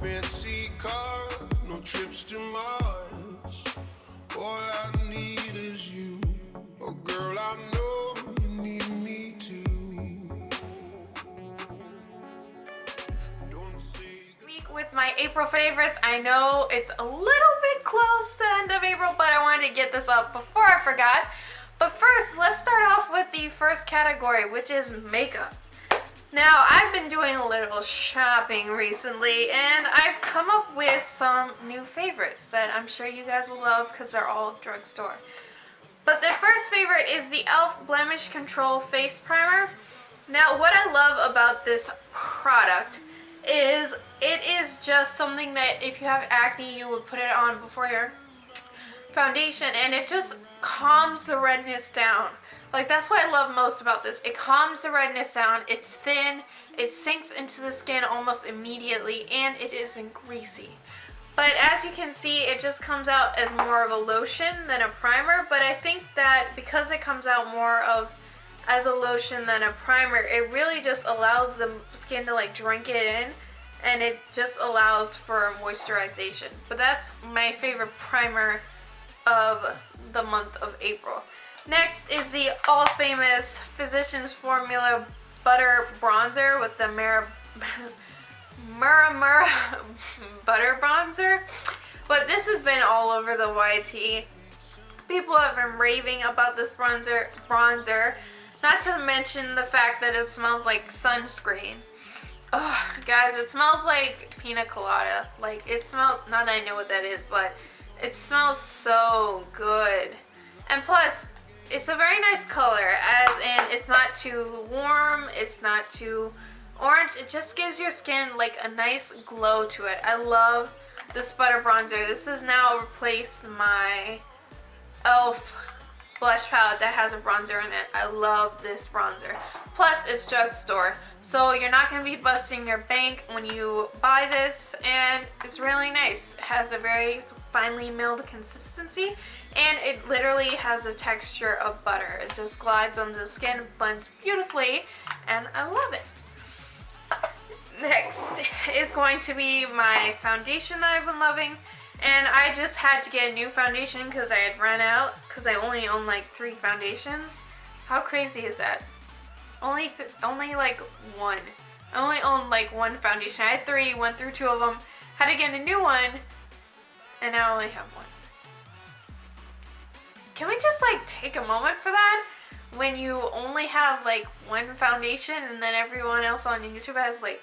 fancy cars, no trips to Mars. All I need is you. Oh girl, I know you need me too. Don't say Week with my April favorites. I know it's a little bit close to the end of April, but I wanted to get this up before I forgot. But first, let's start off with the first category, which is makeup. Now, I've been doing a little shopping recently, and I've come up with some new favorites that I'm sure you guys will love because they're all drugstore. But the first favorite is the e.l.f. Blemish Control Face Primer. Now, what I love about this product is it is just something that if you have acne, you would put it on before your foundation, and it just calms the redness down. Like, that's what I love most about this. It calms the redness down, it's thin, it sinks into the skin almost immediately, and it isn't greasy. But as you can see, it just comes out as more of a lotion than a primer, but I think that because it comes out more of as a lotion than a primer, it really just allows the skin to like drink it in, and it just allows for moisturization. But that's my favorite primer of the month of April. Next is the all-famous Physicians Formula Butter Bronzer with the Mura Butter Bronzer. But this has been all over the YT. People have been raving about this bronzer. Not to mention the fact that it smells like sunscreen. Oh, guys, it smells like pina colada. Like, it smells, not that I know what that is, but it smells so good. And plus, it's a very nice color, as in it's not too warm, it's not too orange. It just gives your skin like a nice glow to it. I love this butter bronzer. This has now replaced my e.l.f. blush palette that has a bronzer in it. I love this bronzer. Plus, it's drugstore, so you're not going to be busting your bank when you buy this, and it's really nice. It has a very finely milled consistency, and it literally has the texture of butter. It just glides onto the skin, blends beautifully, and I love it. Next is going to be my foundation that I've been loving, and I just had to get a new foundation because I had run out, because I only own like 3 foundations. How crazy is that? Only like one. I only owned like 1 foundation. I had 3, went through 2 of them, had to get a new one, and now I only have 1. Can we just like take a moment for that? When you only have like 1 foundation and then everyone else on YouTube has like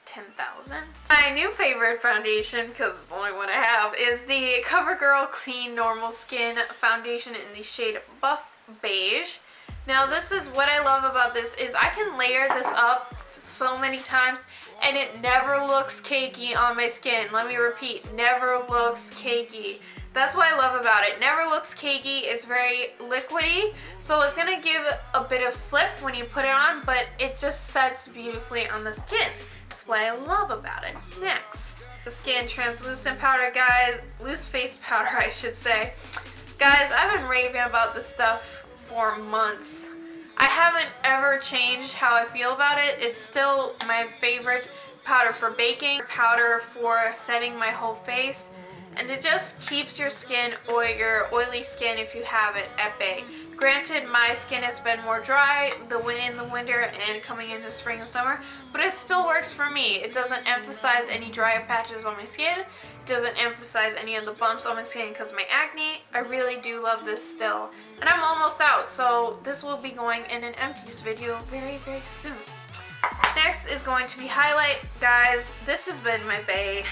10,000. My new favorite foundation, because it's the only one I have, is the CoverGirl Clean Normal Skin Foundation in the shade Buff Beige. Now, this is what I love about this, is I can layer this up so many times and it never looks cakey on my skin. Let me repeat, never looks cakey. That's what I love about it. Never looks cakey. It's very liquidy, so it's gonna give a bit of slip when you put it on, but it just sets beautifully on the skin. That's what I love about it. Next, the Skin Translucent Powder, guys. Loose face powder, I should say. Guys, I've been raving about this stuff for months. I haven't ever changed how I feel about it. It's still my favorite powder for baking, powder for setting my whole face, and it just keeps your skin, or your oily skin if you have it, at bay. Granted, my skin has been more dry in the winter and coming into spring and summer, but it still works for me. It doesn't emphasize any dry patches on my skin. It doesn't emphasize any of the bumps on my skin because of my acne. I really do love this still. And I'm almost out, so this will be going in an empties video very, very soon. Next is going to be highlight. Guys, this has been my bae.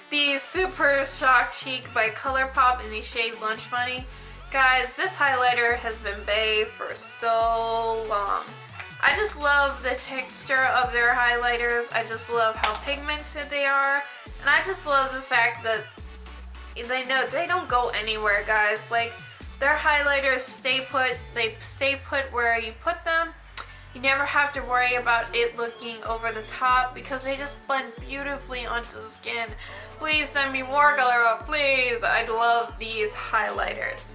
The Super Shock Cheek by ColourPop in the shade Lunch Money. Guys, this highlighter has been bae for so long. I just love the texture of their highlighters. I just love how pigmented they are. And I just love the fact that they don't go anywhere, guys. Like, their highlighters stay put. They stay put where you put them. You never have to worry about it looking over the top because they just blend beautifully onto the skin. Please send me more color up, please. I love these highlighters.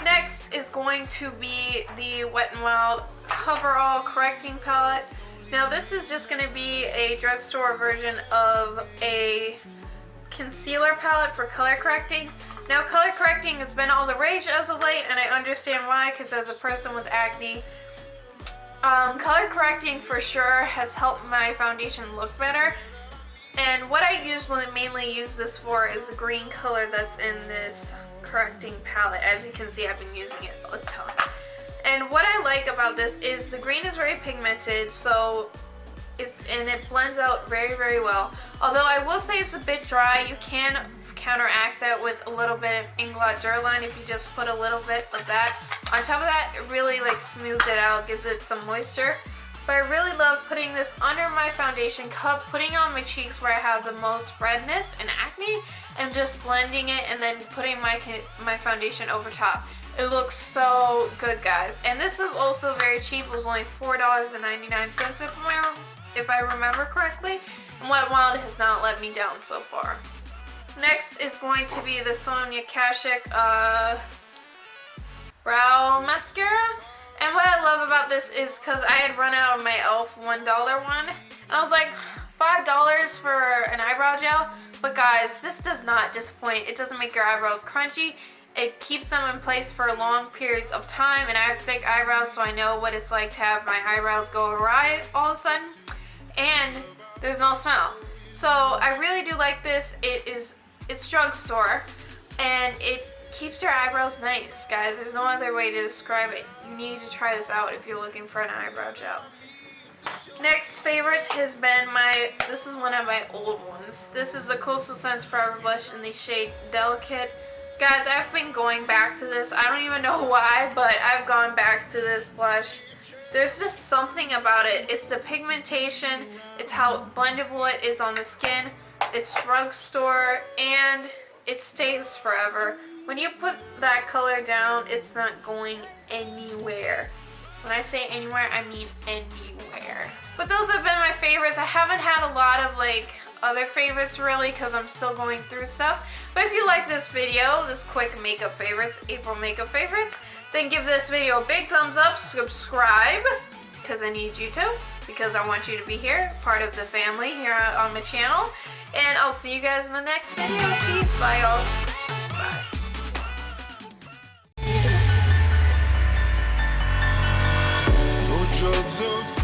Next is going to be the Wet n Wild Coverall Correcting Palette. Now this is just going to be a drugstore version of a concealer palette for color correcting. Now color correcting has been all the rage as of late, and I understand why, because as a person with acne, color correcting for sure has helped my foundation look better. And what I usually mainly use this for is the green color that's in this correcting palette. As you can see, I've been using it a ton. And what I like about this is the green is very pigmented, so it blends out very, very well. Although I will say it's a bit dry, you can counteract that with a little bit of Inglot Durline if you just put a little bit of that. On top of that, it really like smooths it out, gives it some moisture. But I really love putting this under my foundation cup, putting it on my cheeks where I have the most redness and acne, and just blending it and then putting my foundation over top. It looks so good, guys. And this is also very cheap. It was only $4.99 if I remember correctly. And Wet n Wild has not let me down so far. Next is going to be the Sonia Kashuk brow mascara. And what I love about this is because I had run out of my e.l.f. $1 one. And I was like, $5 for an eyebrow gel? But guys, this does not disappoint. It doesn't make your eyebrows crunchy. It keeps them in place for long periods of time, and I have thick eyebrows, so I know what it's like to have my eyebrows go awry all of a sudden. And there's no smell. So I really do like this. It's drugstore, and it keeps your eyebrows nice, guys. There's no other way to describe it. You need to try this out if you're looking for an eyebrow gel. Next favorite has been this is one of my old ones. This is the Coastal Scents Forever Blush in the shade Delicate. Guys, I've been going back to this. I don't even know why, but I've gone back to this blush. There's just something about it. It's the pigmentation. It's how blendable it is on the skin. It's drugstore, and it stays forever. When you put that color down, it's not going anywhere. When I say anywhere, I mean anywhere. But those have been my favorites. I haven't had a lot of other favorites really, because I'm still going through stuff. But if you like this video, this quick makeup favorites, April makeup favorites, then give this video a big thumbs up, subscribe, because I need you to, because I want you to be here, part of the family here on my channel. And I'll see you guys in the next video. Peace, bye y'all. Bye. No drugs or